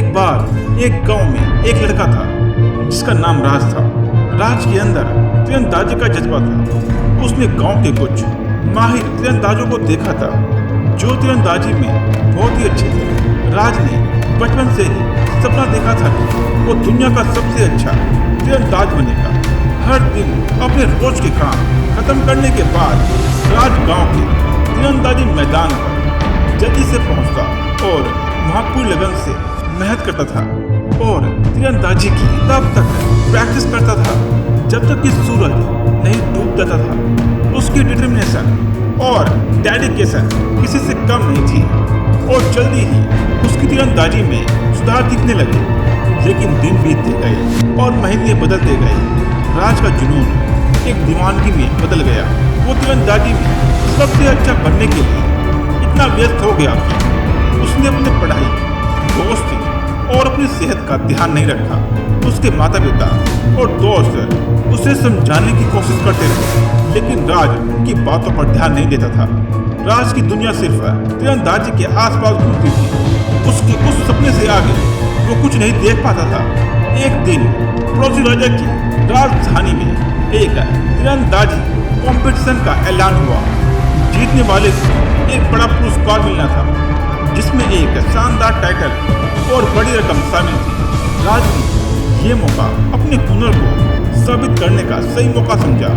एक बार एक गांव में एक लड़का था जिसका नाम राज था। राज के अंदर तीरंदाजी का जज्बा था। उसने गांव के कुछ माहिर तीरंदाजों को देखा था जो तीरंदाजी में बहुत ही अच्छे थे। राज ने बचपन से ही सपना देखा था कि वो दुनिया का सबसे अच्छा तीरंदाज बनेगा। हर दिन अपने रोज के काम खत्म करने के बाद राज गांव के तीरंदाजी मैदान पर जल्दी से पहुंचता और वहां पूरी लगन से मेहनत करता था और तीरंदाजी की तब तक प्रैक्टिस करता था जब तक कि सूरज नहीं डूब जाता था। उसकी डिटर्मिनेशन और डेडिकेशन किसी से कम नहीं थी और जल्दी ही उसकी तीरंदाजी में सुधार दिखने लगे। लेकिन दिन बीतते गए और महीने बदलते गए। राज का जुनून एक दीवानगी में बदल गया। वो तीरंदाजी में सबसे अच्छा बनने के लिए इतना व्यस्त हो गया कि उसने अपनी पढ़ाई, दोस्ती और अपनी सेहत का ध्यान नहीं रखा। उसके माता पिता और दोस्त उसे समझाने की कोशिश करते रहे लेकिन राज उनकी बातों पर ध्यान नहीं देता था। राज की दुनिया सिर्फ तीरंदाजी के आसपास घूमती थी। उसके उस सपने से आगे वो कुछ नहीं देख पाता था। एक दिन पड़ोसी राजा की राजधानी में एक तीरंदाजी कंपटीशन का ऐलान हुआ। जीतने वाले को एक बड़ा पुरस्कार मिलना था जिसमें एक शानदार टाइटल और बड़ी रकम शामिल थी। राज ने ये मौका अपने हुनर को साबित करने का सही मौका समझा।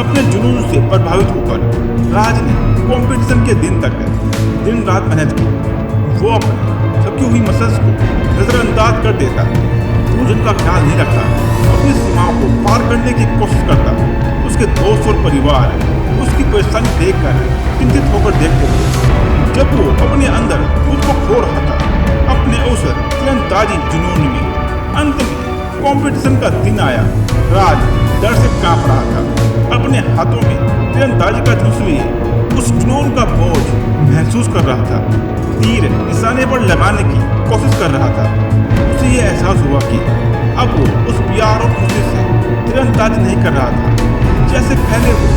अपने जुनून से प्रभावित होकर राज ने कंपटीशन के दिन तक दिन रात मेहनत की। वो अपने थकी हुई मसल्स को नजरअंदाज कर देता, भोजन का ख्याल नहीं रखता, अपनी सीमाओं को पार करने की कोशिश करता। उसके दोस्त और परिवार उसकी परेशानी देखकर चिंतित होकर देखते थे। जब वो अपने अंदर खुद को खो रहा था अपने उस तीरंदाजी जुनून में, अंत में कंपटीशन का दिन आया। राज डर से कांप रहा था। अपने हाथों में तीरंदाजी का धनुष लिए उस जुनून का बोझ महसूस कर रहा था। तीर निशाने पर लगाने की कोशिश कर रहा था। उसे ये एहसास हुआ कि अब वो उस प्यार और खुशी से तीरंदाजी नहीं कर रहा था जैसे पहले वो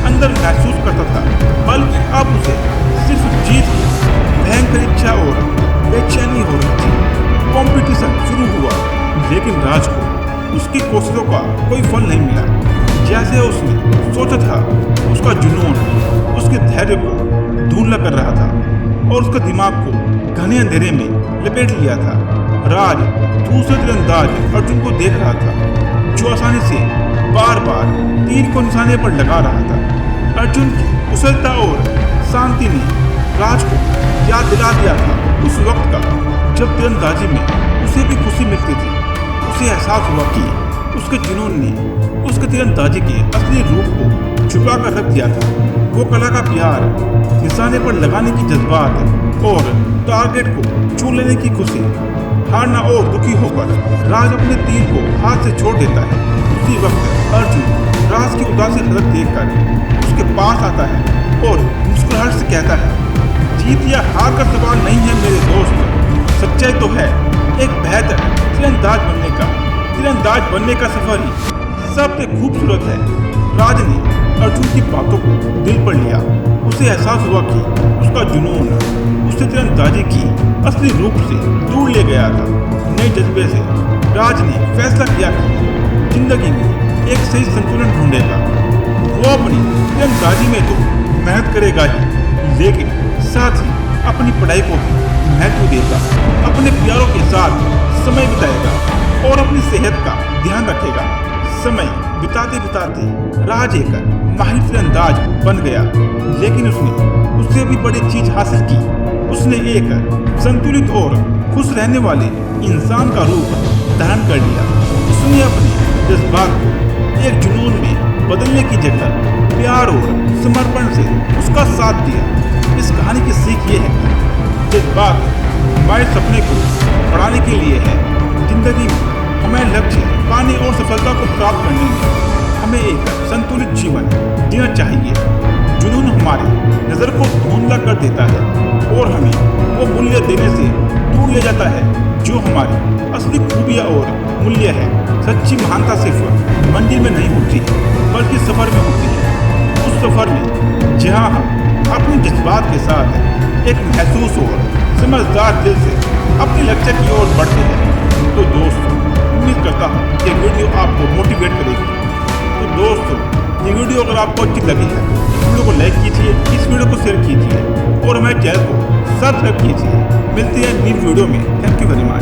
अंदर महसूस करता था, बल्कि अब उसे सिर्फ जीत की भयंकर इच्छा और बेचैनी हो रही थी। कंपटीशन शुरू हुआ लेकिन राज को उसकी कोशिशों का कोई फल नहीं मिला। जैसे उसने सोचा था, उसका जुनून उसके धैर्य को धुंधला कर रहा था और उसके दिमाग को घने अंधेरे में लपेट लिया था। राज दूसरे तीरंदाज अर्जुन को देख रहा था जो आसानी से बार बार तीर को निशाने पर लगा रहा था। अर्जुन की कुशलता और शांति ने राज को याद दिला दिया था उस वक्त का जब तीरंदाजी में उसे भी खुशी मिलती थी। उसे एहसास हुआ कि उसके जुनून ने उसके तीरंदाजी के असली रूप को छुपा कर रख दिया था। वो कला का प्यार, निशाने पर लगाने की जज्बात और टारगेट को छू लेने की खुशी। हारना और दुखी होकर राज अपने तीर को हाथ से छोड़ देता है। उसी वक्त अर्जुन राज की उदासी हरकत देखकर उसके पास आता है और मुस्कुराहट से कहता है, जीत या हार का सवाल नहीं है मेरे दोस्त, सच्चाई तो है एक बेहतर तीरंदाज बनने का। तीरंदाज बनने का सफर ही सबसे खूबसूरत है। राज ने अर्जुन की बातों को दिल पर लिया। उसे एहसास हुआ कि उसका जुनून उसे तीरंदाजी की असली रूप से दूर ले गया था। नए जज्बे से राज ने फैसला किया कि जिंदगी में एक सही संतुलन ढूंढेगा। वो अपनी तीरंदाजी में तो मेहनत करेगा ही लेकिन साथ ही अपनी पढ़ाई को भी महत्व देगा, अपने प्यारों के साथ समय बिताएगा और अपनी सेहत का ध्यान रखेगा। समय बिताते बिताते राज एक माहिर तीरंदाज बन गया लेकिन उसने उससे भी बड़ी चीज हासिल की। उसने एक संतुलित और खुश रहने वाले इंसान का रूप धारण कर लिया। उसने अपने जज्बात को एक जुनून में बदलने की जगह प्यार और समर्पण से उसका साथ दिया। इस कहानी की सीख ये है कि जज्बात हमारे सपने को बढ़ाने के लिए है। जिंदगी में हमें लक्ष्य पाने और सफलता को प्राप्त करने में हमें एक संतुलित जीवन जीना चाहिए। जुनून हमारी नज़र को धुंधला कर देता है और हमें वो मूल्य देने से दूर ले जाता है जो हमारी असली खूबियाँ और मूल्य है। सच्ची महानता सिर्फ मंजिल में नहीं होती बल्कि सफर में होती है। उस सफर में जहाँ हम अपने जज्बात के साथ एक महसूस और समझदार दिल से अपने लक्ष्य की ओर बढ़ते हैं। तो दोस्तों, उम्मीद करता हूँ कि वीडियो आपको मोटिवेट करेगी। तो दोस्तों, ये वीडियो अगर आपको अच्छी लगी है तो वीडियो को लाइक कीजिए, इस वीडियो को शेयर कीजिए और हमारे चैनल को सब्सक्राइब कीजिए। मिलते हैं न्यू वीडियो में। Thank you very much.